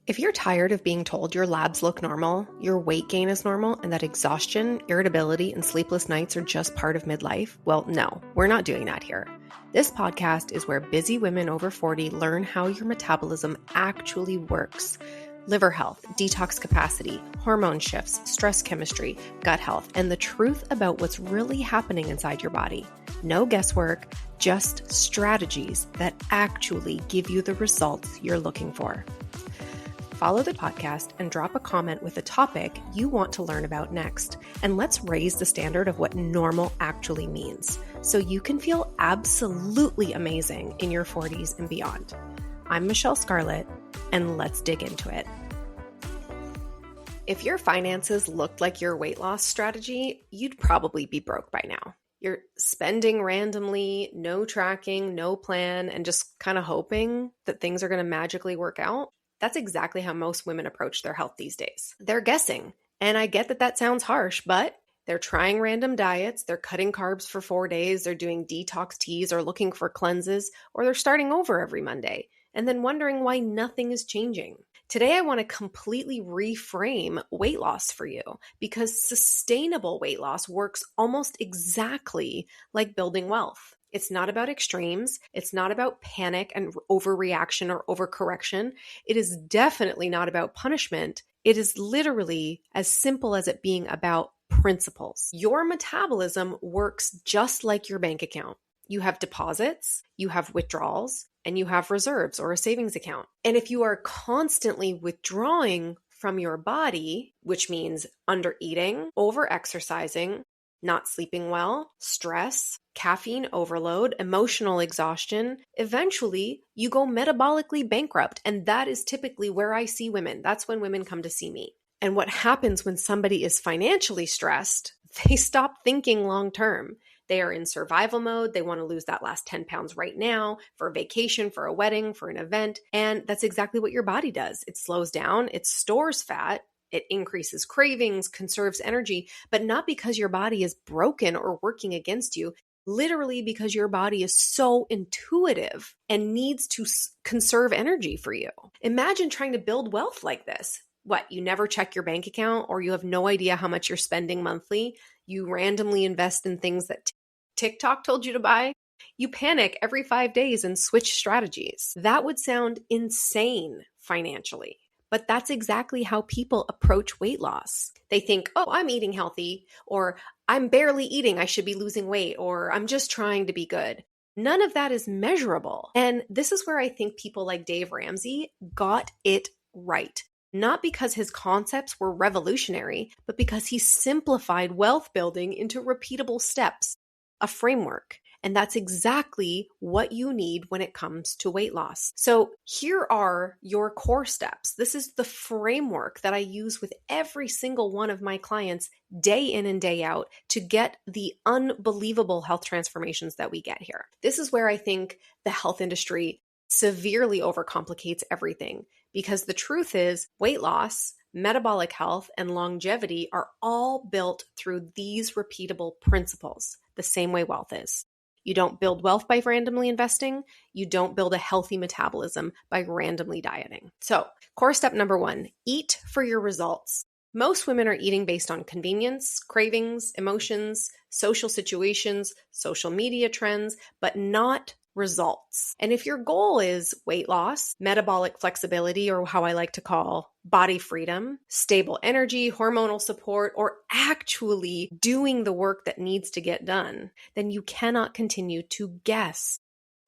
If you're tired of being told your labs look normal, your weight gain is normal, and that exhaustion, irritability, and sleepless nights are just part of midlife, well, no, we're not doing that here. This podcast is where busy women over 40 learn how your metabolism actually works. Liver health, detox capacity, hormone shifts, stress chemistry, gut health, and the truth about what's really happening inside your body. No guesswork, just strategies that actually give you the results you're looking for. Follow the podcast and drop a comment with a topic you want to learn about next. And let's raise the standard of what normal actually means so you can feel absolutely amazing in your 40s and beyond. I'm Michele Scarlet, and let's dig into it. If your finances looked like your weight loss strategy, you'd probably be broke by now. You're spending randomly, no tracking, no plan, and just kind of hoping that things are going to magically work out. That's exactly how most women approach their health these days. They're guessing. And I get that that sounds harsh, but they're trying random diets, they're cutting carbs for 4 days, they're doing detox teas or looking for cleanses, or they're starting over every Monday and then wondering why nothing is changing. Today, I want to completely reframe weight loss for you because sustainable weight loss works almost exactly like building wealth. It's not about extremes. It's not about panic and overreaction or overcorrection. It is definitely not about punishment. It is literally as simple as it being about principles. Your metabolism works just like your bank account. You have deposits, you have withdrawals, and you have reserves or a savings account. And if you are constantly withdrawing from your body, which means under-eating, over-exercising, not sleeping well, stress, caffeine overload, emotional exhaustion, eventually you go metabolically bankrupt. And that is typically where I see women. That's when women come to see me. And what happens when somebody is financially stressed, they stop thinking long term. They are in survival mode. They want to lose that last 10 pounds right now for a vacation, for a wedding, for an event. And that's exactly what your body does. It slows down, it stores fat, it increases cravings, conserves energy, but not because your body is broken or working against you, literally because your body is so intuitive and needs to conserve energy for you. Imagine trying to build wealth like this. What, you never check your bank account or you have no idea how much you're spending monthly? You randomly invest in things that TikTok told you to buy? You panic every 5 days and switch strategies. That would sound insane financially. But that's exactly how people approach weight loss. They think, oh, I'm eating healthy, or I'm barely eating, I should be losing weight, or I'm just trying to be good. None of that is measurable. And this is where I think people like Dave Ramsey got it right. Not because his concepts were revolutionary, but because he simplified wealth building into repeatable steps, a framework. And that's exactly what you need when it comes to weight loss. So here are your core steps. This is the framework that I use with every single one of my clients day in and day out to get the unbelievable health transformations that we get here. This is where I think the health industry severely overcomplicates everything because the truth is weight loss, metabolic health, and longevity are all built through these repeatable principles, the same way wealth is. You don't build wealth by randomly investing. You don't build a healthy metabolism by randomly dieting. So, core step number 1, eat for your results. Most women are eating based on convenience, cravings, emotions, social situations, social media trends, but not results. And if your goal is weight loss, metabolic flexibility, or how I like to call body freedom, stable energy, hormonal support, or actually doing the work that needs to get done, then you cannot continue to guess.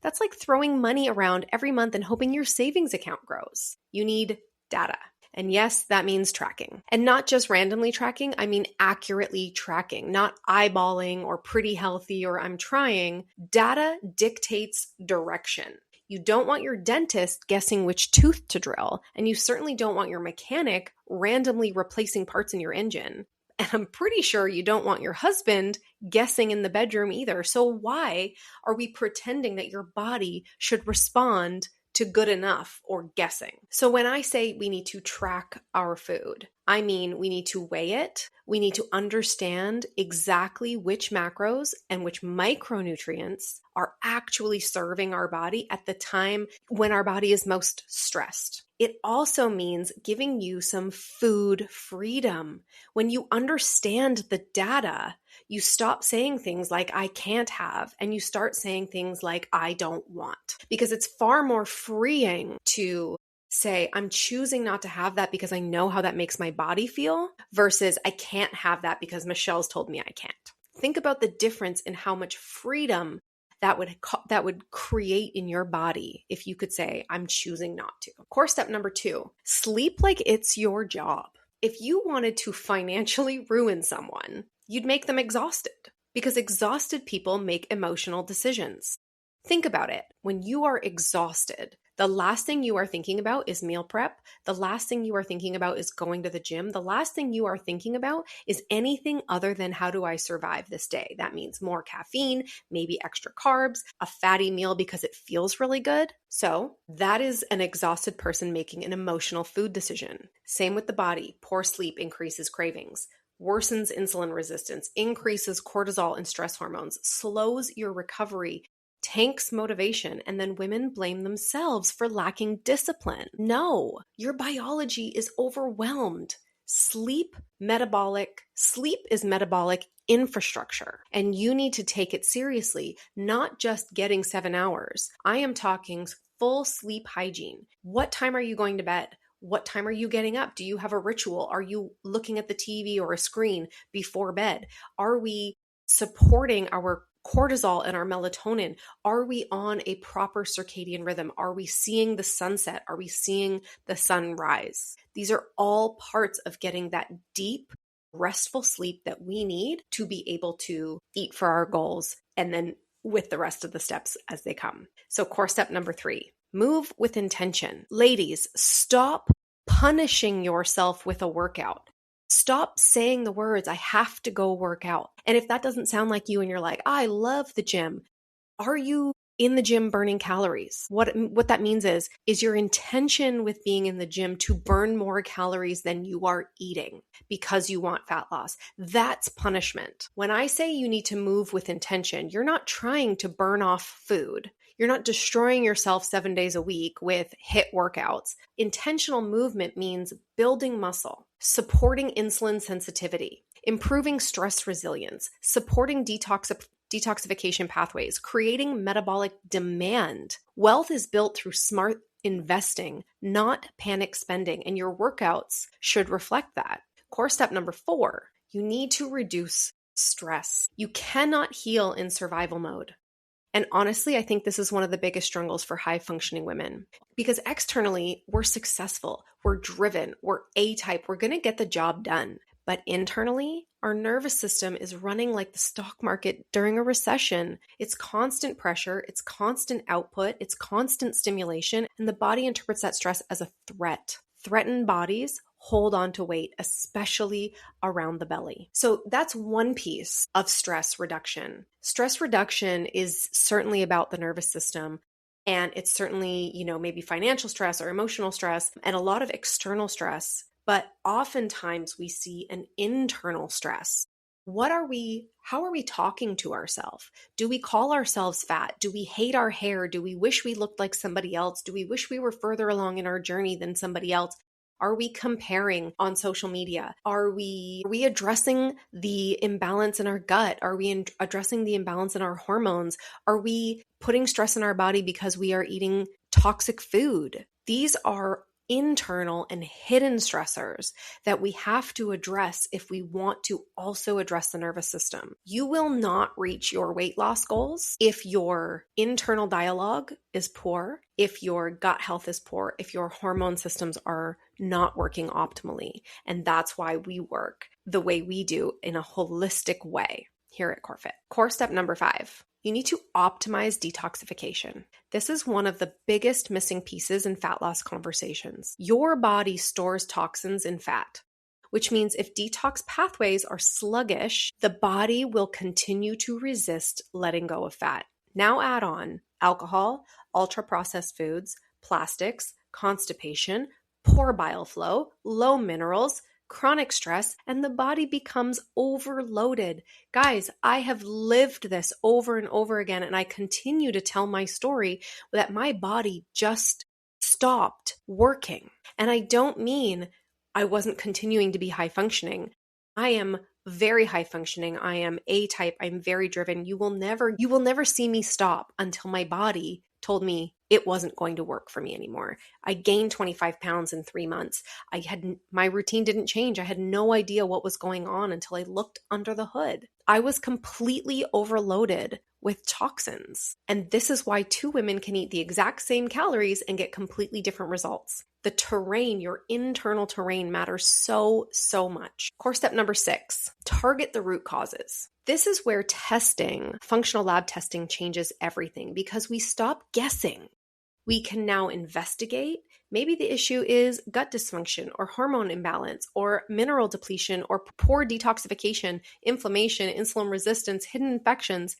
That's like throwing money around every month and hoping your savings account grows. You need data. And yes, that means tracking. And not just randomly tracking, I mean accurately tracking, not eyeballing or pretty healthy or I'm trying. Data dictates direction. You don't want your dentist guessing which tooth to drill, and you certainly don't want your mechanic randomly replacing parts in your engine. And I'm pretty sure you don't want your husband guessing in the bedroom either. So why are we pretending that your body should respond to good enough or guessing? So when I say we need to track our food, I mean, we need to weigh it. We need to understand exactly which macros and which micronutrients are actually serving our body at the time when our body is most stressed. It also means giving you some food freedom. When you understand the data, you stop saying things like, I can't have, and you start saying things like, I don't want, because it's far more freeing to say, I'm choosing not to have that because I know how that makes my body feel versus I can't have that because Michelle's told me I can't. Think about the difference in how much freedom that would create in your body if you could say, I'm choosing not to. Core step number 2, sleep like it's your job. If you wanted to financially ruin someone, you'd make them exhausted because exhausted people make emotional decisions. Think about it. When you are exhausted, the last thing you are thinking about is meal prep. The last thing you are thinking about is going to the gym. The last thing you are thinking about is anything other than how do I survive this day? That means more caffeine, maybe extra carbs, a fatty meal because it feels really good. So that is an exhausted person making an emotional food decision. Same with the body. Poor sleep increases cravings, worsens insulin resistance, increases cortisol and stress hormones, slows your recovery, tanks motivation, and then women blame themselves for lacking discipline. No, your biology is overwhelmed. Sleep is metabolic infrastructure, and you need to take it seriously, not just getting 7 hours. I am talking full sleep hygiene. What time are you going to bed? What time are you getting up? Do you have a ritual? Are you looking at the TV or a screen before bed? Are we supporting our cortisol and our melatonin? Are we on a proper circadian rhythm? Are we seeing the sunset? Are we seeing the sunrise? These are all parts of getting that deep, restful sleep that we need to be able to eat for our goals, and then with the rest of the steps as they come. So core step number 3, move with intention. Ladies, stop punishing yourself with a workout. Stop saying the words, I have to go work out. And if that doesn't sound like you and you're like, I love the gym, are you in the gym burning calories? What that means is your intention with being in the gym to burn more calories than you are eating because you want fat loss. That's punishment. When I say you need to move with intention, you're not trying to burn off food. You're not destroying yourself 7 days a week with HIIT workouts. Intentional movement means building muscle, supporting insulin sensitivity, improving stress resilience, supporting detoxification pathways, creating metabolic demand. Wealth is built through smart investing, not panic spending, and your workouts should reflect that. Core step number 4, you need to reduce stress. You cannot heal in survival mode. And honestly, I think this is one of the biggest struggles for high functioning women, because externally we're successful, we're driven, we're A-type, we're going to get the job done. But internally, our nervous system is running like the stock market during a recession. It's constant pressure, it's constant output, it's constant stimulation, and the body interprets that stress as a threat. Threatened bodies hold on to weight, especially around the belly. So that's one piece of stress reduction. Stress reduction is certainly about the nervous system. And it's certainly, maybe financial stress or emotional stress and a lot of external stress. But oftentimes we see an internal stress. How are we talking to ourselves? Do we call ourselves fat? Do we hate our hair? Do we wish we looked like somebody else? Do we wish we were further along in our journey than somebody else? Are we comparing on social media? Are we addressing the imbalance in our gut? Are we addressing the imbalance in our hormones? Are we putting stress in our body because we are eating toxic food? These are internal and hidden stressors that we have to address if we want to also address the nervous system. You will not reach your weight loss goals if your internal dialogue is poor, if your gut health is poor, if your hormone systems are not working optimally. And that's why we work the way we do in a holistic way here at CoreFit. Core step number 5. You need to optimize detoxification. This is one of the biggest missing pieces in fat loss conversations. Your body stores toxins in fat, which means if detox pathways are sluggish, the body will continue to resist letting go of fat. Now add on alcohol, ultra-processed foods, plastics, constipation, poor bile flow, low minerals, chronic stress, and the body becomes overloaded. Guys, I have lived this over and over again, and I continue to tell my story that my body just stopped working. And I don't mean I wasn't continuing to be high functioning. I am very high functioning. I am A-type. I'm very driven. You will never see me stop until my body told me it wasn't going to work for me anymore. I gained 25 pounds in 3 months. My routine didn't change. I had no idea what was going on until I looked under the hood. I was completely overloaded with toxins. And this is why two women can eat the exact same calories and get completely different results. The terrain, your internal terrain, matters so much. Core step number 6, target the root causes. This is where testing, functional lab testing, changes everything because we stop guessing. We can now investigate. Maybe the issue is gut dysfunction or hormone imbalance or mineral depletion or poor detoxification, inflammation, insulin resistance, hidden infections.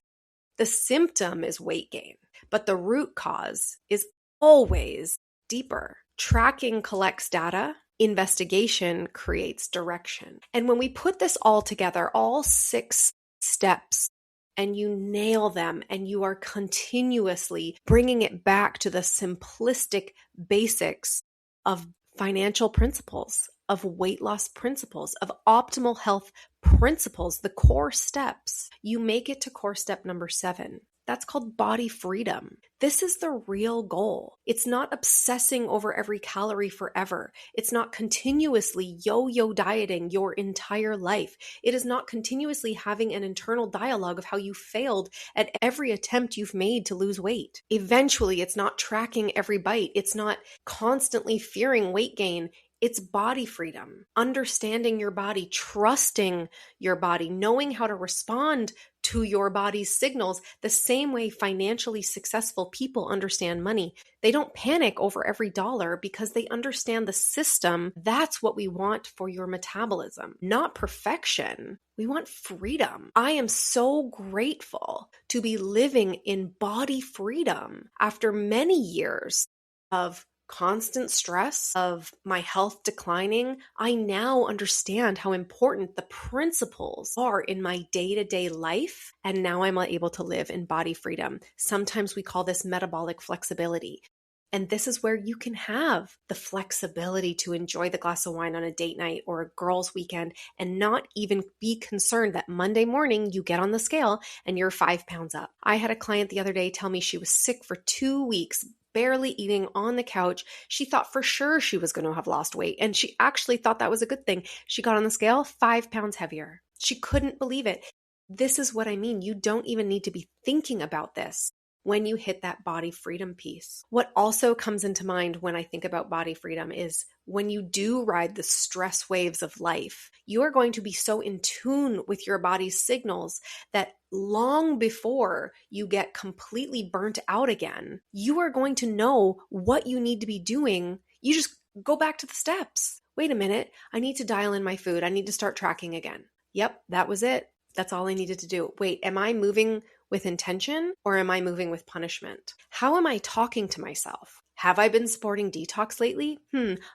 The symptom is weight gain, but the root cause is always deeper. Tracking collects data, investigation creates direction. And when we put this all together, all 6 steps, and you nail them and you are continuously bringing it back to the simplistic basics of financial principles, of weight loss principles, of optimal health principles, the core steps, you make it to core step number 7. That's called body freedom. This is the real goal. It's not obsessing over every calorie forever. It's not continuously yo-yo dieting your entire life. It is not continuously having an internal dialogue of how you failed at every attempt you've made to lose weight. Eventually, it's not tracking every bite. It's not constantly fearing weight gain. It's body freedom, understanding your body, trusting your body, knowing how to respond to your body's signals the same way financially successful people understand money. They don't panic over every dollar because they understand the system. That's what we want for your metabolism, not perfection. We want freedom. I am so grateful to be living in body freedom after many years of constant stress, of my health declining. I now understand how important the principles are in my day-to-day life, and now I'm able to live in body freedom. Sometimes we call this metabolic flexibility. And this is where you can have the flexibility to enjoy the glass of wine on a date night or a girls' weekend and not even be concerned that Monday morning you get on the scale and you're 5 pounds up. I had a client the other day tell me she was sick for 2 weeks, barely eating on the couch. She thought for sure she was going to have lost weight, and she actually thought that was a good thing. She got on the scale 5 pounds heavier. She couldn't believe it. This is what I mean. You don't even need to be thinking about this when you hit that body freedom piece. What also comes into mind when I think about body freedom is when you do ride the stress waves of life, you are going to be so in tune with your body's signals that long before you get completely burnt out again, you are going to know what you need to be doing. You just go back to the steps. Wait a minute, I need to dial in my food. I need to start tracking again. Yep, that was it. That's all I needed to do. Wait, am I moving with intention or am I moving with punishment? How am I talking to myself? Have I been sporting detox lately?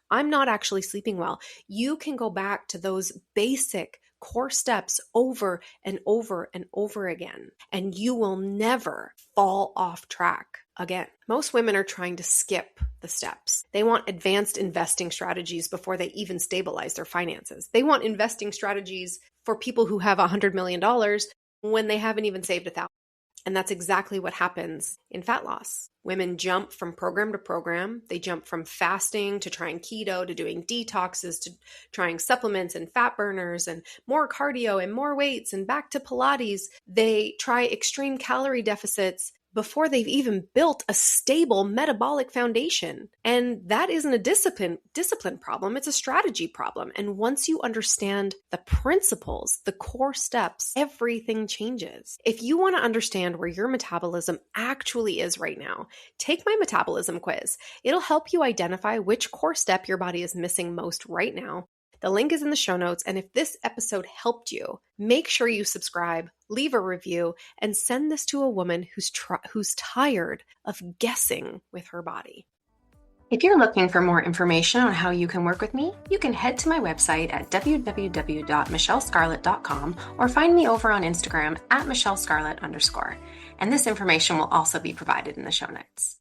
I'm not actually sleeping well. You can go back to those basic core steps over and over and over again, and you will never fall off track again. Most women are trying to skip the steps. They want advanced investing strategies before they even stabilize their finances. They want investing strategies for people who have $100 million when they haven't even saved $1,000. And that's exactly what happens in fat loss. Women jump from program to program. They jump from fasting to trying keto to doing detoxes to trying supplements and fat burners and more cardio and more weights and back to Pilates. They try extreme calorie deficits before they've even built a stable metabolic foundation. And that isn't a discipline problem, it's a strategy problem. And once you understand the principles, the core steps, everything changes. If you want to understand where your metabolism actually is right now, take my metabolism quiz. It'll help you identify which core step your body is missing most right now. The link is in the show notes, and if this episode helped you, make sure you subscribe, leave a review, and send this to a woman who's tired of guessing with her body. If you're looking for more information on how you can work with me, you can head to my website at www.michelescarlet.com or find me over on Instagram at @MichelleScarlet_. And this information will also be provided in the show notes.